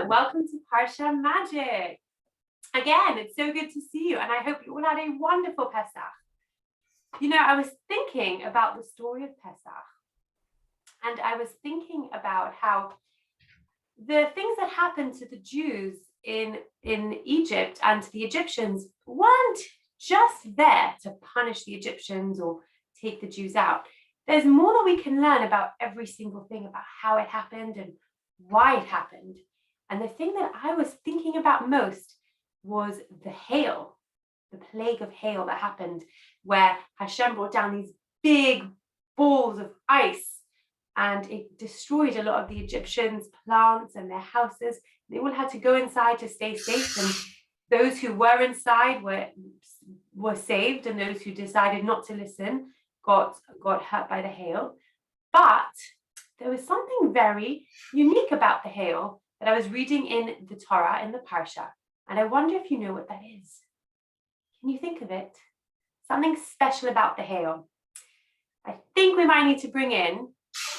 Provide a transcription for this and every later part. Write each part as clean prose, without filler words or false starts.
welcome to Parsha Magic. Again, it's so good to see you, and I hope you all had a wonderful Pesach. You know, I was thinking about the story of Pesach, and I was thinking about how the things that happened to the Jews in Egypt and to the Egyptians weren't just there to punish the Egyptians or take the Jews out. There's more that we can learn about every single thing, about how it happened and why it happened. And the thing that I was thinking about most was the hail, the plague of hail that happened, where Hashem brought down these big balls of ice and it destroyed a lot of the Egyptians' plants and their houses. They all had to go inside to stay safe, and those who were inside were saved, and those who decided not to listen got hurt by the hail. But there was something very unique about the hail that I was reading in the Torah, in the Parsha, and I wonder if you know what that is. Can you think of it? Something special about the hail. I think we might need to bring in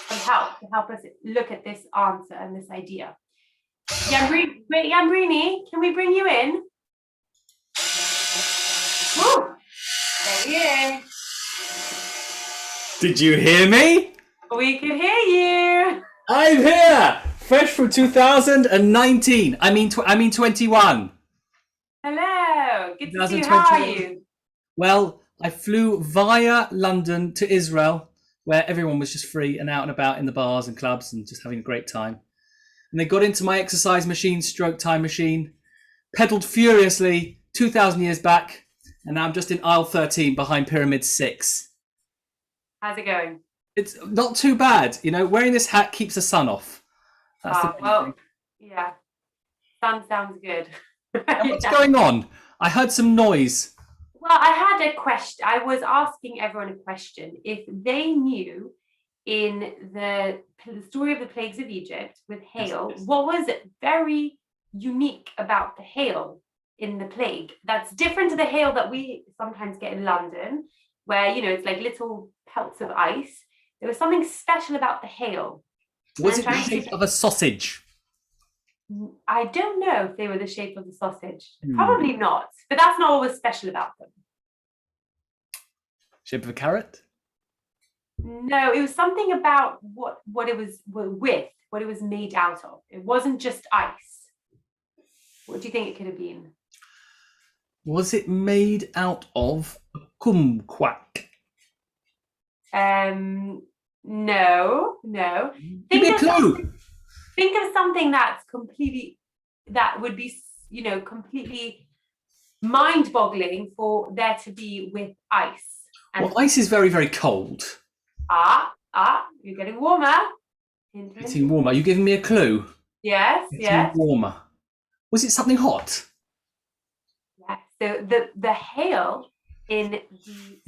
some help to help us look at this answer and this idea. Great Yambrini, can we bring you in? Woo! There he is. Did you hear me? We can hear you. I'm here, fresh from 2019. I mean 21. Hello. Good to see you. How are you? Well, I flew via London to Israel, where everyone was just free and out and about in the bars and clubs and just having a great time. And they got into my exercise machine, stroke time machine, pedaled furiously 2,000 years back, and now I'm just in aisle 13 behind Pyramid 6. How's it going? It's not too bad. You know, wearing this hat keeps the sun off. That's the well, thing. Yeah. Sun sounds good. And what's going on? I heard some noise. Well, I had a question. I was asking everyone a question. If they knew in the story of the plagues of Egypt with hail, what was very unique about the hail in the plague that's different to the hail that we sometimes get in London, where, you know, it's like little pelts of ice. There was something special about the hail. Was it the shape of a sausage? I don't know if they were the shape of the sausage. Probably not, but that's not what was special about them. Shape of a carrot? No, it was something about what it was with, what it was made out of. It wasn't just ice. What do you think it could have been? Was it made out of a kumquat? No. Give me a clue. Think of something that would be, you know, completely mind-boggling for there to be with ice. Well, ice is very, very cold. You're getting warmer. Getting warmer. Are you giving me a clue? Yes. Warmer. Was it something hot? Yeah. So the hail in the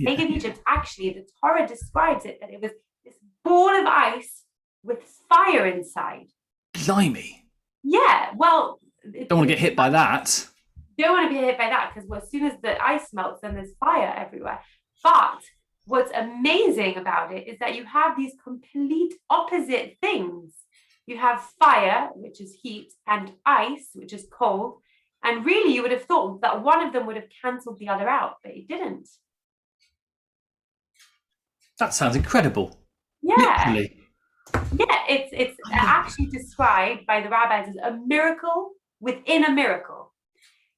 plague of Egypt, actually, the Torah describes it that it was this ball of ice with fire inside. Blimey. Yeah, well... Don't want to get hit by that. You don't want to be hit by that, because as soon as the ice melts, then there's fire everywhere. But what's amazing about it is that you have these complete opposite things. You have fire, which is heat, and ice, which is cold. And really, you would have thought that one of them would have cancelled the other out, but it didn't. That sounds incredible. Yeah. Literally. Yeah, it's actually described by the rabbis as a miracle within a miracle,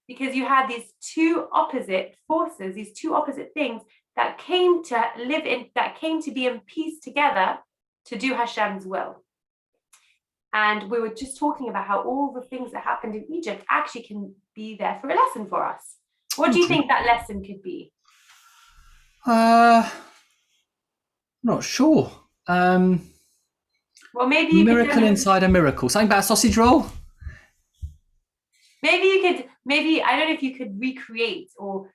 because you had these two opposite forces, these two opposite things that came to be in peace together to do Hashem's will. And we were just talking about how all the things that happened in Egypt actually can be there for a lesson for us. What do you think that lesson could be? Not sure. Well, maybe you miracle inside a miracle. Something about a sausage roll? Maybe I don't know if you could recreate or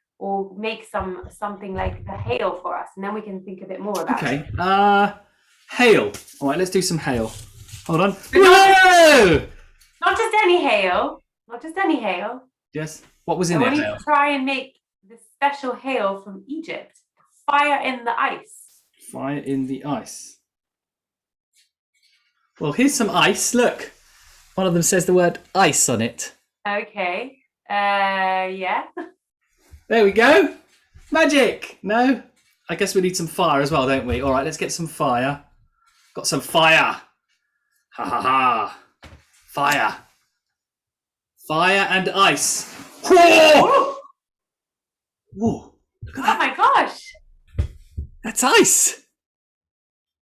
make something like the hail for us, and then we can think a bit more about it. Okay. Hail. All right, let's do some hail. Hold on. Whoa! Not just any hail. Yes. What was in it? it? We need to try and make the special hail from Egypt. Fire in the ice. Fire in the ice. Well, here's some ice. Look. One of them says the word ice on it. Okay. Yeah. There we go. Magic. No? I guess we need some fire as well, don't we? All right, let's get some fire. Got some fire. Ha ha ha. Fire. Fire and ice. Whoa! Whoa. Look at Oh that. my gosh. That's ice.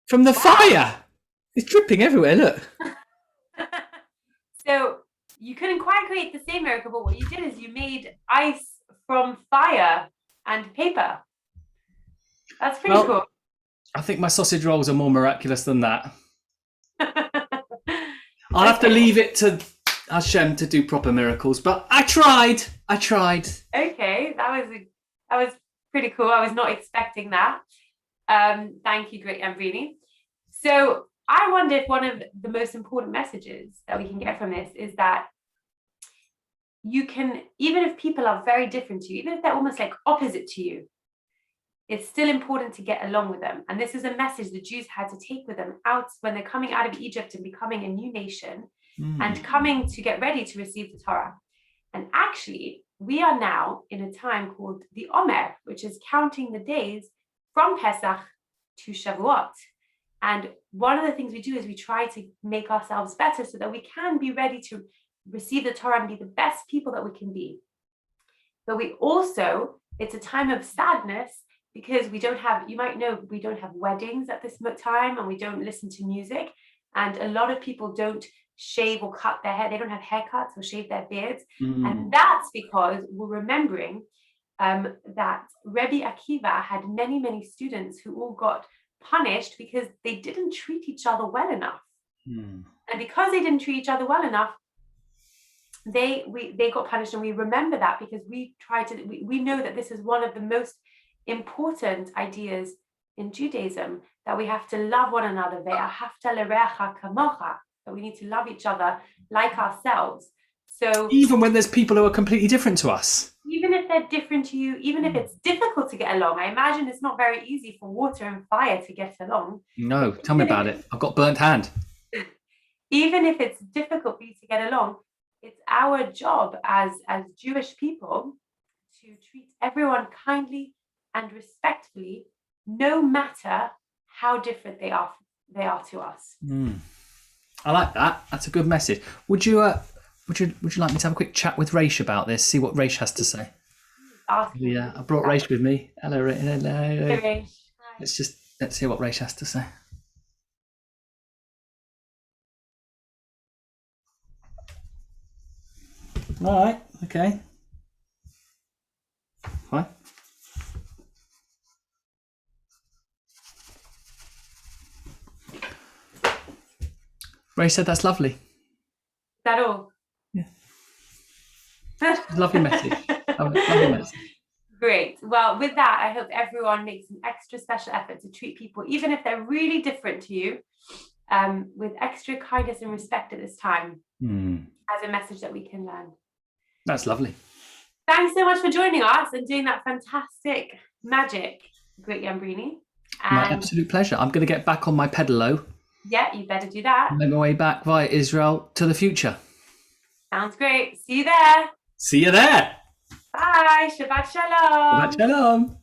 From the fire. It's dripping everywhere, look. So you couldn't quite create the same miracle, but what you did is you made ice from fire and paper. That's pretty cool. I think my sausage rolls are more miraculous than that. I'll have to leave it to Hashem to do proper miracles, but I tried. Okay, that was pretty cool. I was not expecting that. Thank you, Great Yambrini. So I wonder if one of the most important messages that we can get from this is that you can, even if people are very different to you, even if they're almost like opposite to you, it's still important to get along with them. And this is a message the Jews had to take with them out when they're coming out of Egypt and becoming a new nation and coming to get ready to receive the Torah. And actually, we are now in a time called the Omer, which is counting the days from Pesach to Shavuot. And one of the things we do is we try to make ourselves better so that we can be ready to receive the Torah and be the best people that we can be. But we also, it's a time of sadness because we don't have, you might know, we don't have weddings at this time and we don't listen to music. And a lot of people don't shave or cut their hair. They don't have haircuts or shave their beards. And that's because we're remembering that Rebbe Akiva had many, many students who all got punished because they didn't treat each other well enough. And because they didn't treat each other well enough, they got punished. And we remember that because we know that this is one of the most important ideas in Judaism, that we have to love one another. That we need to love each other like ourselves. So even when there's people who are completely different to us, even if they're different to you, even if it's difficult to get along, I imagine it's not very easy for water and fire to get along. No, tell me about it. I've got burnt hand. Even if it's difficult for you to get along, it's our job as Jewish people to treat everyone kindly and respectfully, no matter how different they are to us. I like that. That's a good message. Would you like me to have a quick chat with Raish about this? See what Raish has to say. Yeah, I brought Raish with me. Hello, Raish. Hey, Raish. Let's hear what Raish has to say. All right. Okay. Fine. Ray said that's lovely. Is that all? Yeah. Lovely message. Lovely message. Great. Well, with that, I hope everyone makes an extra special effort to treat people, even if they're really different to you, with extra kindness and respect at this time, as a message that we can learn. That's lovely. Thanks so much for joining us and doing that fantastic magic, Great Yambrini. My absolute pleasure. I'm going to get back on my pedalo. Yeah, you better do that. Make my way back via Israel to the future. Sounds great. See you there. See you there. Bye. Shabbat shalom. Shabbat shalom.